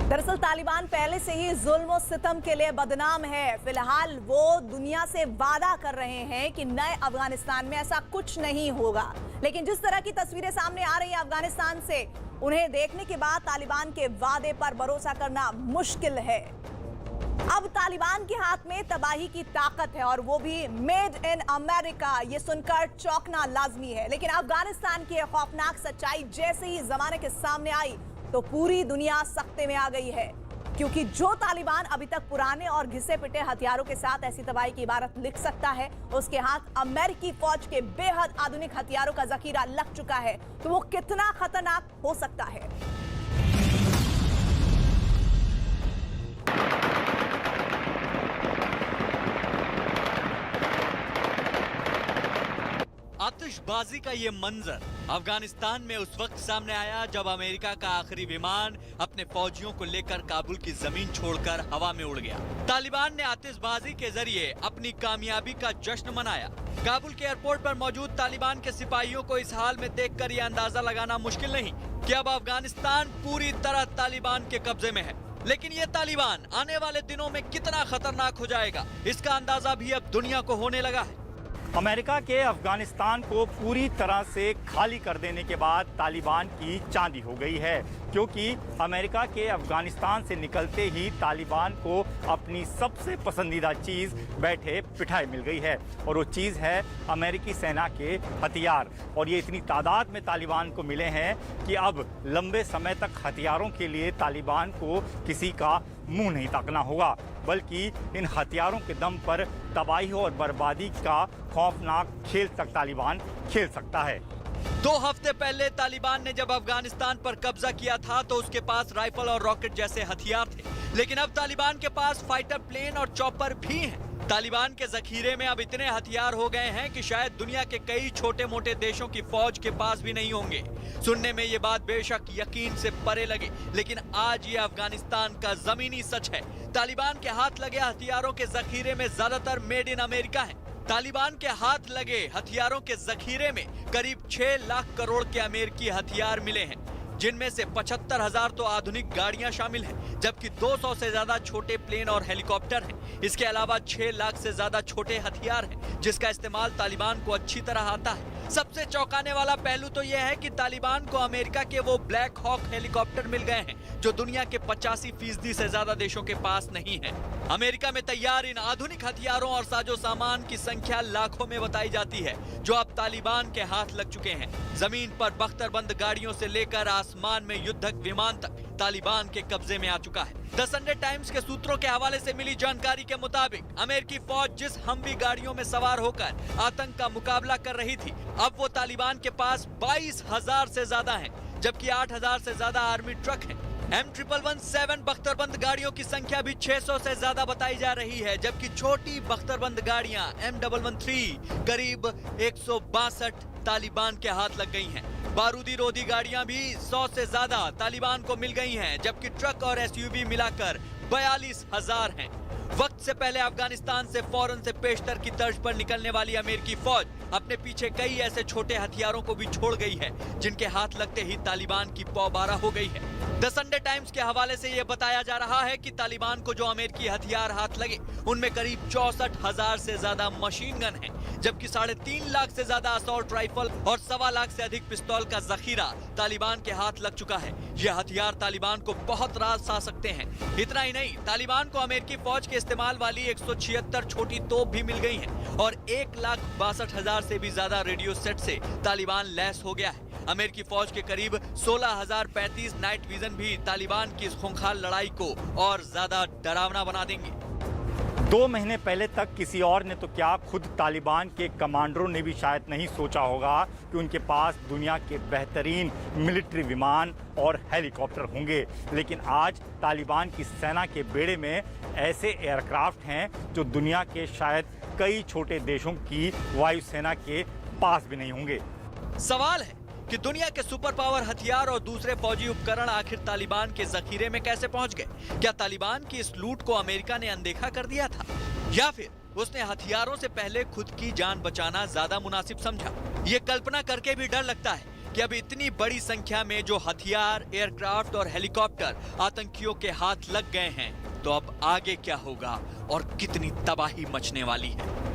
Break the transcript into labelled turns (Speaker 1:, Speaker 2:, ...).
Speaker 1: दरअसल तालिबान पहले से ही जुल्म और सितम के लिए बदनाम है। फिलहाल वो दुनिया से वादा कर रहे हैं कि नए अफगानिस्तान में ऐसा कुछ नहीं होगा, लेकिन जिस तरह की तस्वीरें सामने आ रही हैं अफगानिस्तान से, उन्हें देखने के बाद तालिबान के वादे पर भरोसा करना मुश्किल है। अब तालिबान के हाथ में तबाही की ताकत है और वो भी मेड इन अमेरिका। ये सुनकर चौंकना लाजमी है, लेकिन अफगानिस्तान की खौफनाक सच्चाई जैसे ही जमाने के सामने आई तो पूरी दुनिया सख्ते में आ गई है, क्योंकि जो तालिबान अभी तक पुराने और घिसे पिटे हथियारों के साथ ऐसी तबाही की इबारत लिख सकता है, उसके हाथ अमेरिकी फौज के बेहद आधुनिक हथियारों का जखीरा लग चुका है, तो वो कितना खतरनाक हो सकता है।
Speaker 2: आतिशबाजी का ये मंजर अफगानिस्तान में उस वक्त सामने आया जब अमेरिका का आखिरी विमान अपने फौजियों को लेकर काबुल की जमीन छोड़कर हवा में उड़ गया। तालिबान ने आतिशबाजी के जरिए अपनी कामयाबी का जश्न मनाया। काबुल के एयरपोर्ट पर मौजूद तालिबान के सिपाहियों को इस हाल में देखकर यह अंदाजा लगाना मुश्किल नहीं कि अब अफगानिस्तान पूरी तरह तालिबान के कब्जे में है। लेकिन ये तालिबान आने वाले दिनों में कितना खतरनाक हो जाएगा, इसका अंदाजा भी अब दुनिया को होने लगा है।
Speaker 3: अमेरिका के अफगानिस्तान को पूरी तरह से खाली कर देने के बाद तालिबान की चांदी हो गई है, क्योंकि अमेरिका के अफगानिस्तान से निकलते ही तालिबान को अपनी सबसे पसंदीदा चीज़ बैठे पिठाई मिल गई है, और वो चीज़ है अमेरिकी सेना के हथियार। और ये इतनी तादाद में तालिबान को मिले हैं कि अब लंबे समय तक हथियारों के लिए तालिबान को किसी का मुंह नहीं ताकना होगा, बल्कि इन हथियारों के दम पर तबाही और बर्बादी का खौफनाक खेल तक तालिबान खेल सकता है।
Speaker 2: 2 हफ्ते पहले तालिबान ने जब अफगानिस्तान पर कब्जा किया था तो उसके पास राइफल और रॉकेट जैसे हथियार थे, लेकिन अब तालिबान के पास फाइटर प्लेन और चॉपर भी हैं। तालिबान के जखीरे में अब इतने हथियार हो गए हैं कि शायद दुनिया के कई छोटे मोटे देशों की फौज के पास भी नहीं होंगे। सुनने में ये बात बेशक यकीन से परे लगे, लेकिन आज ये अफगानिस्तान का जमीनी सच है। तालिबान के हाथ लगे हथियारों के जखीरे में ज्यादातर मेड इन अमेरिका है। तालिबान के हाथ लगे हथियारों के जखीरे में करीब 6 लाख करोड़ के अमेरिकी हथियार मिले हैं, जिनमें से 75,000 तो आधुनिक गाड़ियां शामिल हैं, जबकि 200 से ज्यादा छोटे प्लेन और हेलीकॉप्टर हैं। इसके अलावा 6 लाख से ज्यादा छोटे हथियार हैं, जिसका इस्तेमाल तालिबान को अच्छी तरह आता है। सबसे चौंकाने वाला पहलू तो यह है कि तालिबान को अमेरिका के वो ब्लैक हॉक हेलीकॉप्टर मिल गए हैं, जो दुनिया के 85% से ज्यादा देशों के पास नहीं है। अमेरिका में तैयार इन आधुनिक हथियारों और साजो सामान की संख्या लाखों में बताई जाती है, जो अब तालिबान के हाथ लग चुके हैं। जमीन पर बख्तरबंद गाड़ियों से लेकर आसमान में युद्धक विमान तक तालिबान के कब्जे में आ चुका है। द संडे टाइम्स के सूत्रों के हवाले से मिली जानकारी के मुताबिक अमेरिकी फौज जिस हमवी गाड़ियों में सवार होकर आतंक का मुकाबला कर रही थी, अब वो तालिबान के पास 22,000 से ज्यादा हैं, जबकि 8,000 से ज्यादा आर्मी ट्रक हैं। M117 बख्तरबंद गाड़ियों की संख्या भी 600 से ज्यादा बताई जा रही है, जबकि छोटी बख्तरबंद गाड़ियां M113 करीब 162 तालिबान के हाथ लग गई हैं। बारूदी रोधी गाड़ियां भी 100 से ज्यादा तालिबान को मिल गई हैं, जबकि ट्रक और SUV मिलाकर 42,000 हैं। वक्त से पहले अफगानिस्तान से फौरन से पेशतर की तर्ज पर निकलने वाली अमेरिकी फौज अपने पीछे कई ऐसे छोटे हथियारों को भी छोड़ गई है, जिनके हाथ लगते ही तालिबान की पौबारा हो गई है। द संडे टाइम्स के हवाले से यह बताया जा रहा है कि तालिबान को जो अमेरिकी हथियार हाथ लगे, उनमें करीब 64,000 से ज्यादा मशीन गन है, जबकि 3.5 लाख से ज्यादा असॉल्ट राइफल और 1.25 लाख से अधिक पिस्तौल का जखीरा तालिबान के हाथ लग चुका है। यह हथियार तालिबान को बहुत रास आ सकते हैं। इतना ही नहीं, तालिबान को अमेरिकी फौज के इस्तेमाल वाली 176 छोटी तोप भी मिल गई हैं, और 1,62,000 से भी ज्यादा रेडियो सेट से तालिबान लैस हो गया है। अमेरिकी फौज के करीब 16,035 नाइट विजन भी तालिबान की इस खूंखार लड़ाई को और ज्यादा डरावना बना देंगे।
Speaker 3: 2 महीने पहले तक किसी और ने तो क्या, खुद तालिबान के कमांडरों ने भी शायद नहीं सोचा होगा कि उनके पास दुनिया के बेहतरीन मिलिट्री विमान और हेलीकॉप्टर होंगे। लेकिन आज तालिबान की सेना के बेड़े में ऐसे एयरक्राफ्ट हैं जो दुनिया के शायद कई छोटे देशों की वायुसेना के पास भी नहीं होंगे।
Speaker 2: सवाल है कि दुनिया के सुपर पावर हथियार और दूसरे फौजी उपकरण आखिर तालिबान के जखीरे में कैसे पहुंच गए? क्या तालिबान की इस लूट को अमेरिका ने अनदेखा कर दिया था, या फिर उसने हथियारों से पहले खुद की जान बचाना ज्यादा मुनासिब समझा? ये कल्पना करके भी डर लगता है कि अब इतनी बड़ी संख्या में जो हथियार, एयरक्राफ्ट और हेलीकॉप्टर आतंकियों के हाथ लग गए हैं, तो अब आगे क्या होगा और कितनी तबाही मचने वाली है।